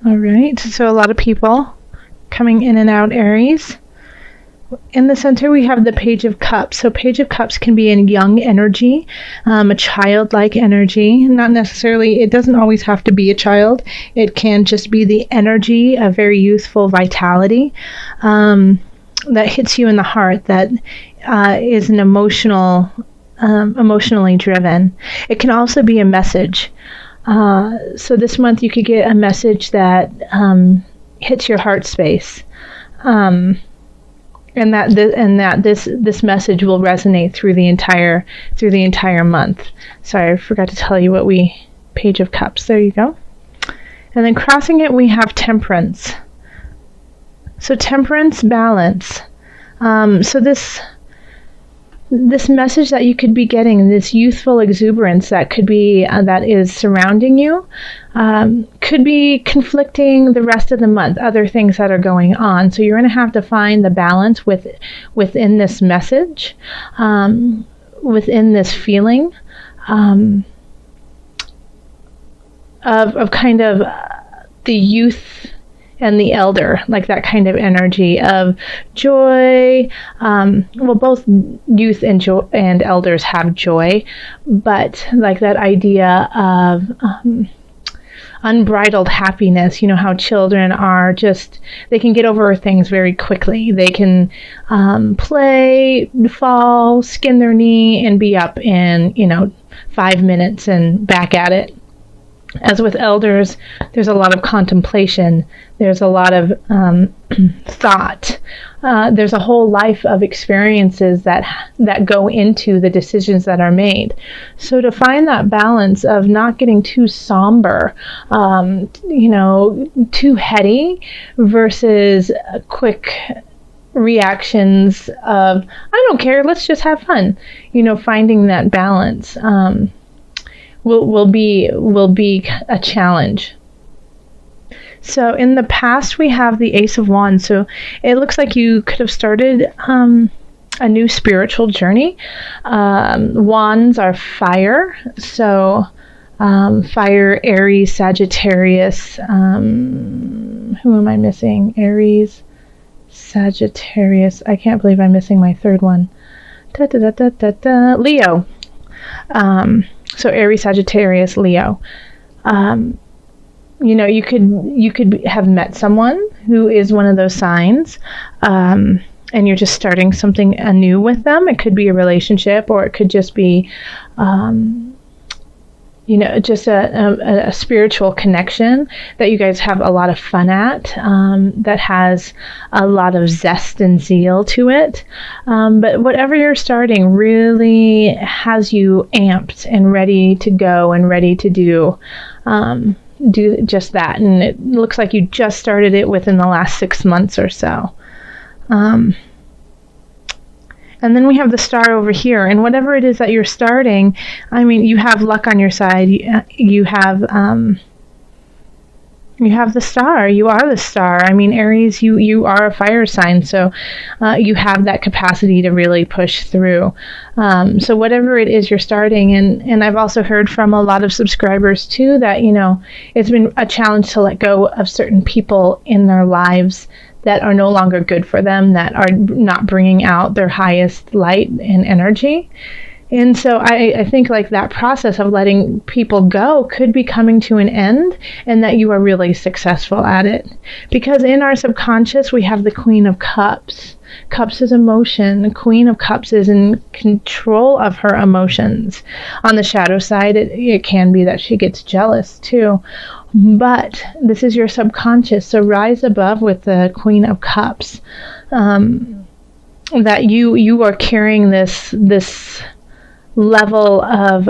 All right, so a lot of people coming in and out, Aries. In the center, we have the Page of Cups. So Page of Cups can be in young energy, a childlike energy. Not necessarily, it doesn't always have to be a child. It can just be the energy of very youthful vitality that hits you in the heart, that is an emotionally driven. It can also be a message. So this month you could get a message that hits your heart space. And this message will resonate through the entire month. Sorry, I forgot to tell you what Page of Cups. There you go. And then crossing it, we have Temperance. So Temperance, balance. So this message that you could be getting, this youthful exuberance that could be that is surrounding you, could be conflicting the rest of the month, other things that are going on. So you're going to have to find the balance within this message, within this feeling of kind of the youth and the elder, like that kind of energy of joy. Well, both youth and elders have joy, but like that idea of unbridled happiness. You know how children are they can get over things very quickly. They can play, fall, skin their knee, and be up in 5 minutes and back at it. As with elders, there's a lot of contemplation. There's a lot of thought. There's a whole life of experiences that go into the decisions that are made. So to find that balance of not getting too somber, too heady, versus quick reactions of, I don't care, let's just have fun. Finding that balance will be a challenge. So in the past, we have the Ace of Wands. So it looks like you could have started a new spiritual journey. Wands are fire. So fire, Aries, Sagittarius. Who am I missing? Aries, Sagittarius. I can't believe I'm missing my third one. Leo. So Aries, Sagittarius, Leo. You could have met someone who is one of those signs, and you're just starting something anew with them. It could be a relationship, or it could just be, just a spiritual connection that you guys have a lot of fun at, that has a lot of zest and zeal to it. But whatever you're starting really has you amped and ready to go and ready to do just that. And it looks like you just started it within the last 6 months or so. And then we have the star over here, and whatever it is that you're starting, you have luck on your side. You have the star. You are the star. Aries, you are a fire sign, so you have that capacity to really push through. So whatever it is you're starting, and I've also heard from a lot of subscribers too that it's been a challenge to let go of certain people in their lives that are no longer good for them, that are not bringing out their highest light and energy. And so I think like that process of letting people go could be coming to an end, and that you are really successful at it. Because in our subconscious, we have the Queen of Cups. Cups is emotion. The Queen of Cups is in control of her emotions. On the shadow side, it can be that she gets jealous too. But this is your subconscious, so rise above with the Queen of Cups. That you are carrying this level of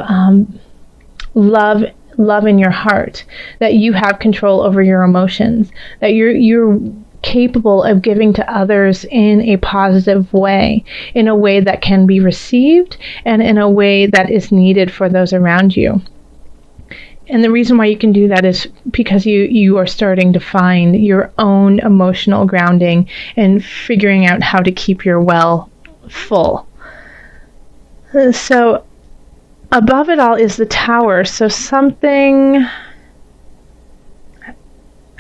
love in your heart, that you have control over your emotions, that you're capable of giving to others in a positive way, in a way that can be received, and in a way that is needed for those around you. And the reason why you can do that is because you are starting to find your own emotional grounding and figuring out how to keep your well full. So above it all is the Tower. So something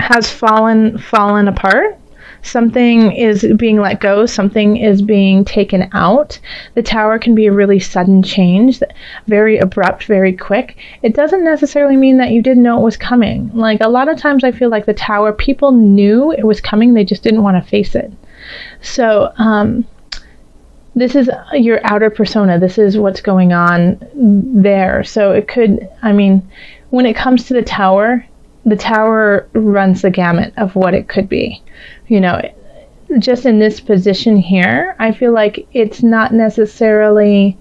has fallen apart. Something is being let go, something is being taken out. The Tower can be a really sudden change, very abrupt, very quick. It doesn't necessarily mean that you didn't know it was coming. Like, a lot of times I feel like the Tower, people knew it was coming, they just didn't want to face it. So this is your outer persona. This is what's going on there. So it could, I mean, when it comes to the Tower runs the gamut of what it could be. You know, just in this position here, I feel like it's not necessarily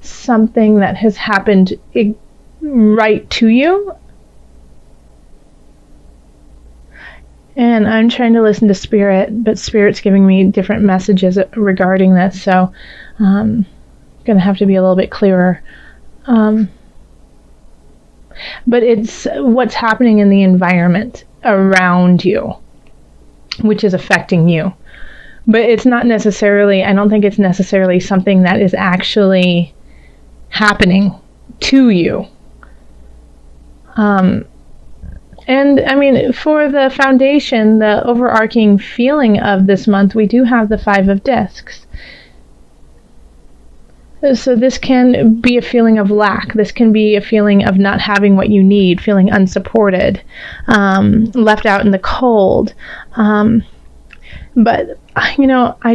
something that has happened right to you. And I'm trying to listen to Spirit, but Spirit's giving me different messages regarding this, so I'm going to have to be a little bit clearer. But it's what's happening in the environment around you, which is affecting you. But it's not necessarily, I don't think it's necessarily something that is actually happening to you. And I mean, for the foundation, the overarching feeling of this month, we do have the 5 of Discs. So this can be a feeling of lack. This can be a feeling of not having what you need, feeling unsupported, left out in the cold. But, you know, I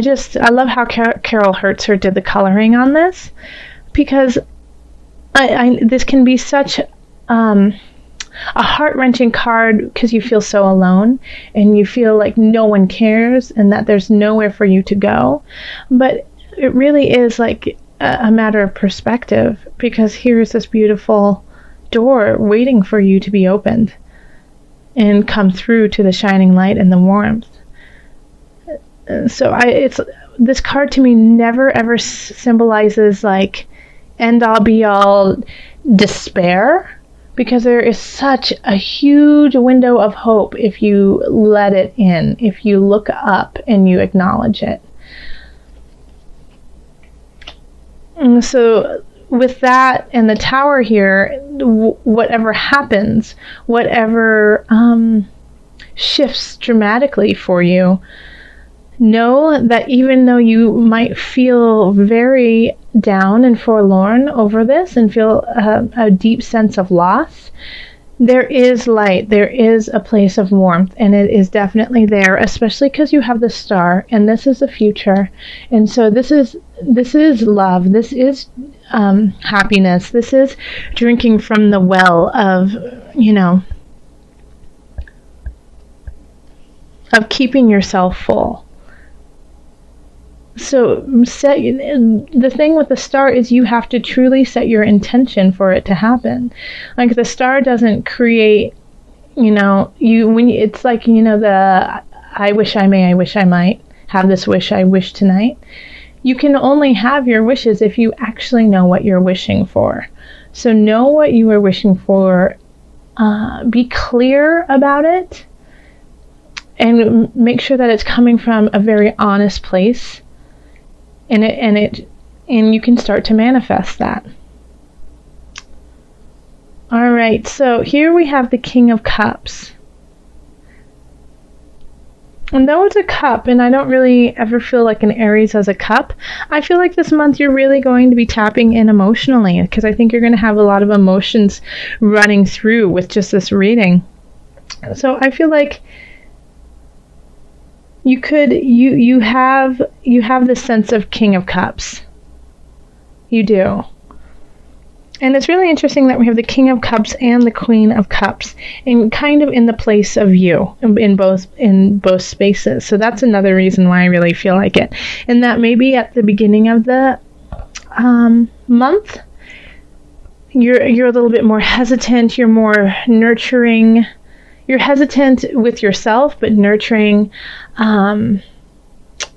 love how Carol Hertzer did the coloring on this, because this can be such a heart-wrenching card because you feel so alone and you feel like no one cares and that there's nowhere for you to go. But it really is like a matter of perspective, because here's this beautiful door waiting for you to be opened and come through to the shining light and the warmth. So this card to me never ever symbolizes like end all be all despair, because there is such a huge window of hope if you let it in, if you look up and you acknowledge it. And so with that and the Tower here, whatever happens, whatever shifts dramatically for you, know that even though you might feel very down and forlorn over this and feel a deep sense of loss, there is light, there is a place of warmth, and it is definitely there, especially because you have the Star, and this is the future. And so this is love, this is happiness, this is drinking from the well of, you know, of keeping yourself full. So the thing with the Star is you have to truly set your intention for it to happen. Like, the Star doesn't create, you know, it's like, you know, the I wish I may, I wish I might have this wish, I wish tonight. You can only have your wishes if you actually know what you're wishing for. So know what you are wishing for, be clear about it, and make sure that it's coming from a very honest place. And you can start to manifest that. All right, so here we have the King of Cups. And though it's a cup, and I don't really ever feel like an Aries as a cup, I feel like this month you're really going to be tapping in emotionally, because I think you're going to have a lot of emotions running through with just this reading. So I feel like you have this sense of King of Cups. You do. And it's really interesting that we have the King of Cups and the Queen of Cups, and kind of in the place of you in both spaces. So that's another reason why I really feel like it. And that maybe at the beginning of the month, you're a little bit more hesitant, you're more nurturing. You're hesitant with yourself, but nurturing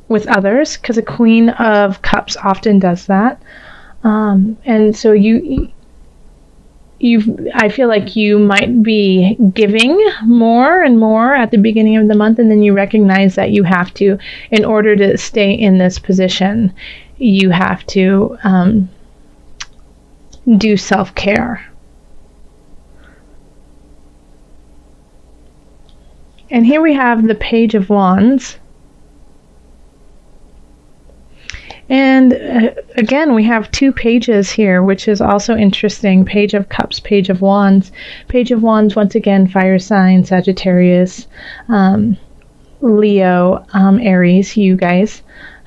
with others, because a Queen of Cups often does that. And so I feel like you might be giving more and more at the beginning of the month, and then you recognize that you have to, in order to stay in this position, you have to do self-care. And here we have the Page of Wands. And again, we have 2 pages here, which is also interesting. Page of Cups, Page of Wands. Page of Wands, once again, fire sign, Sagittarius, Leo, Aries, you guys.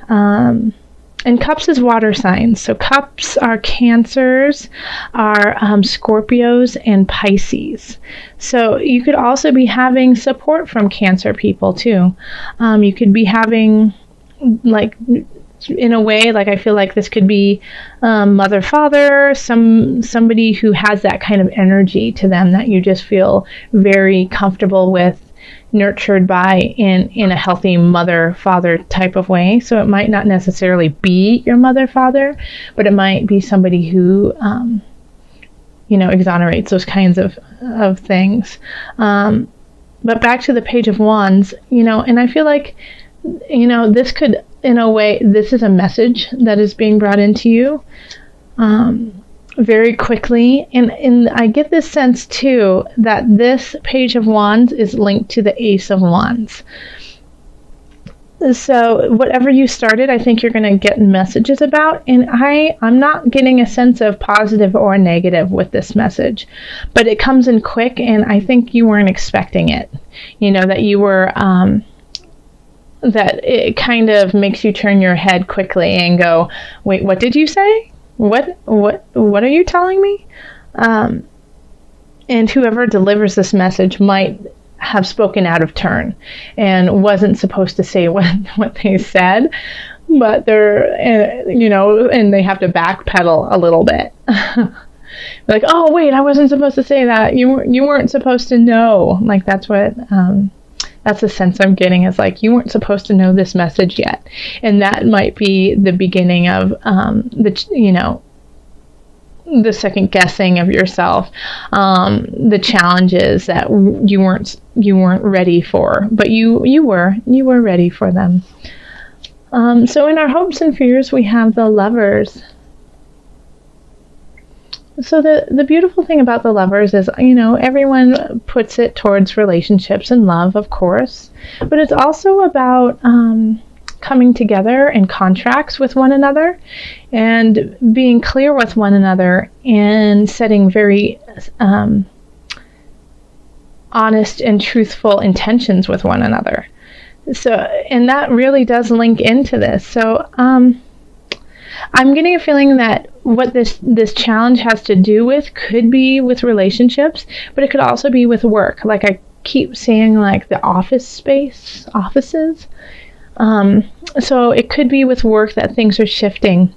And Cups is water signs. So Cups are Cancers, are Scorpios, and Pisces. So you could also be having support from Cancer people too. You could be having, like, in a way, like, I feel like this could be mother, father, somebody who has that kind of energy to them that you just feel very comfortable with, nurtured by in a healthy mother-father type of way. So it might not necessarily be your mother-father, but it might be somebody who, exonerates those kinds of things. But back to the Page of Wands, and I feel like, this could, in a way, this is a message that is being brought into you very quickly. And I get this sense, too, that this Page of Wands is linked to the Ace of Wands. So whatever you started, I think you're going to get messages about. And I'm not getting a sense of positive or negative with this message. But it comes in quick, and I think you weren't expecting it. That you were... that it kind of makes you turn your head quickly and go, wait, what did you say? What are you telling me? And whoever delivers this message might have spoken out of turn and wasn't supposed to say what they said, but they're, and they have to backpedal a little bit. Like, oh, wait, I wasn't supposed to say that. You weren't supposed to know. Like, that's what... that's the sense I'm getting, is like, you weren't supposed to know this message yet. And that might be the beginning of the second guessing of yourself, the challenges that you weren't ready for, but you were ready for them. So in our hopes and fears, we have the Lovers. So the beautiful thing about the Lovers is, everyone puts it towards relationships and love, of course, but it's also about coming together in contracts with one another and being clear with one another and setting very honest and truthful intentions with one another. So, and that really does link into this. So, I'm getting a feeling that what this challenge has to do with could be with relationships, but it could also be with work. Like, I keep seeing, like, the offices. So it could be with work that things are shifting,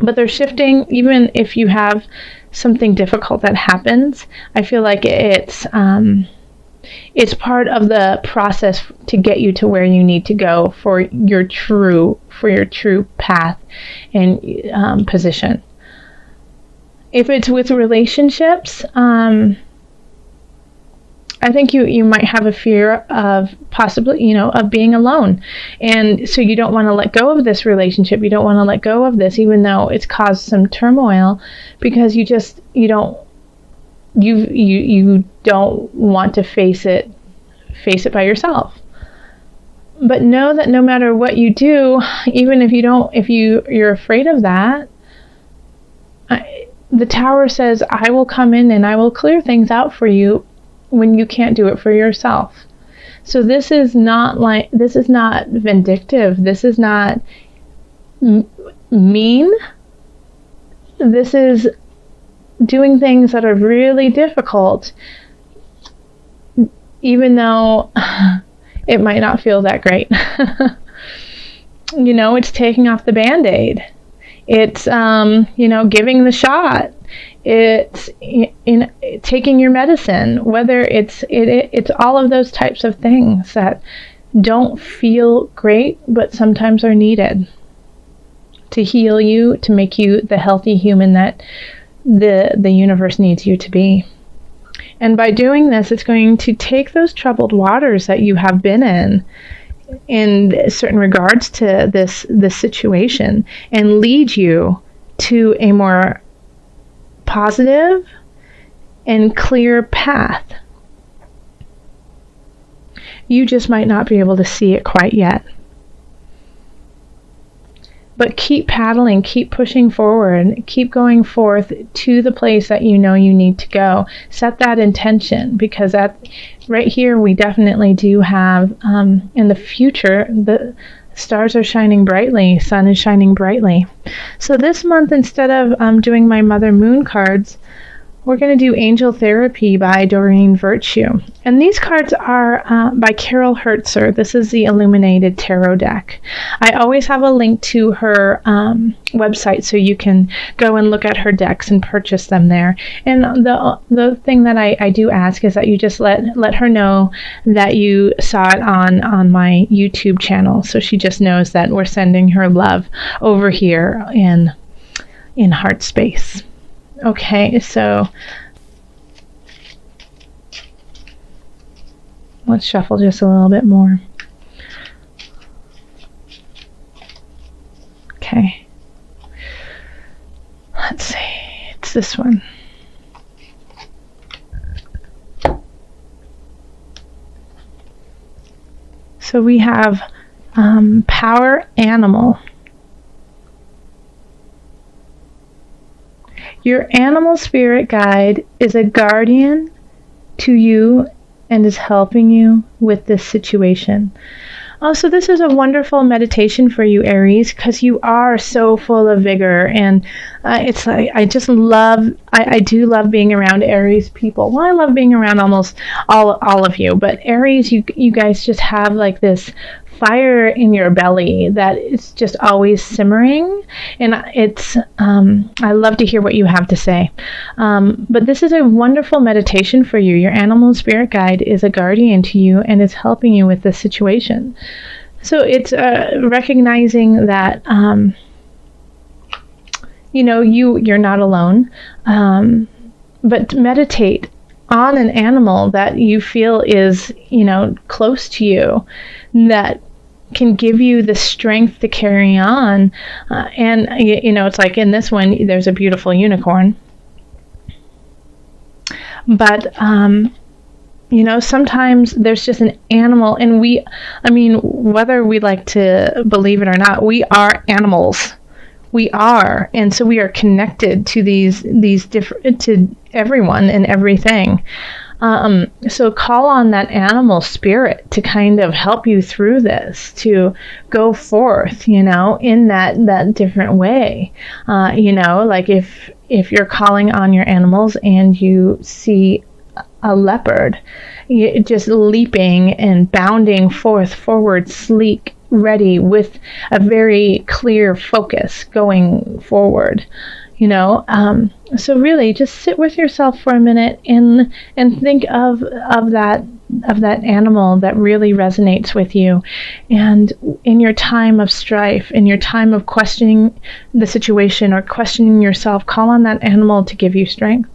but they're shifting even if you have something difficult that happens. I feel like it's part of the process to get you to where you need to go for your true path and position. If it's with relationships, I think you might have a fear of possibly, of being alone. And so you don't want to let go of this relationship. You don't want to let go of this, even though it's caused some turmoil, because you don't want to face it by yourself. But know that no matter what you do, even if you're afraid of that, the Tower says, I will come in and I will clear things out for you when you can't do it for yourself. So this is not vindictive. This is not mean. This is doing things that are really difficult, even though it might not feel that great. It's taking off the Band-Aid. It's, giving the shot. It's taking your medicine, whether it's all of those types of things that don't feel great, but sometimes are needed to heal you, to make you the healthy human that the universe needs you to be. And by doing this, it's going to take those troubled waters that you have been in certain regards to this situation, and lead you to a more positive and clear path. You just might not be able to see it quite yet. But keep paddling, keep pushing forward, keep going forth to the place that you know you need to go. Set that intention, because right here we definitely do have, in the future, the stars are shining brightly, sun is shining brightly. So this month, instead of doing my Mother Moon cards, we're going to do Angel Therapy by Doreen Virtue. And these cards are by Carol Hertzer. This is the Illuminated Tarot deck. I always have a link to her website, so you can go and look at her decks and purchase them there. And the thing that I do ask is that you just let her know that you saw it on my YouTube channel, so she just knows that we're sending her love over here in heart space. Okay, so let's shuffle just a little bit more. Okay. Let's see. It's this one. So we have Power Animal. Your animal spirit guide is a guardian to you and is helping you with this situation. So this is a wonderful meditation for you, Aries, because you are so full of vigor, and it's like I do love being around Aries people. Well, I love being around almost all of you, but Aries, you guys just have like this fire in your belly that is just always simmering, and it's I love to hear what you have to say. But this is a wonderful meditation for you. Your animal spirit guide is a guardian to you and is helping you with this situation. So it's recognizing that you're not alone, but meditate on an animal that you feel is close to you, that can give you the strength to carry on. And it's like in this one, there's a beautiful unicorn. But sometimes there's just an animal, and whether we like to believe it or not, we are animals. We are, and so we are connected to these different, to everyone and everything. So call on that animal spirit to kind of help you through this, to go forth, in that different way. Like if you're calling on your animals and you see a leopard, just leaping and bounding forward, sleek, ready, with a very clear focus going forward. So really just sit with yourself for a minute and think of that animal that really resonates with you. And in your time of strife, in your time of questioning the situation or questioning yourself, call on that animal to give you strength.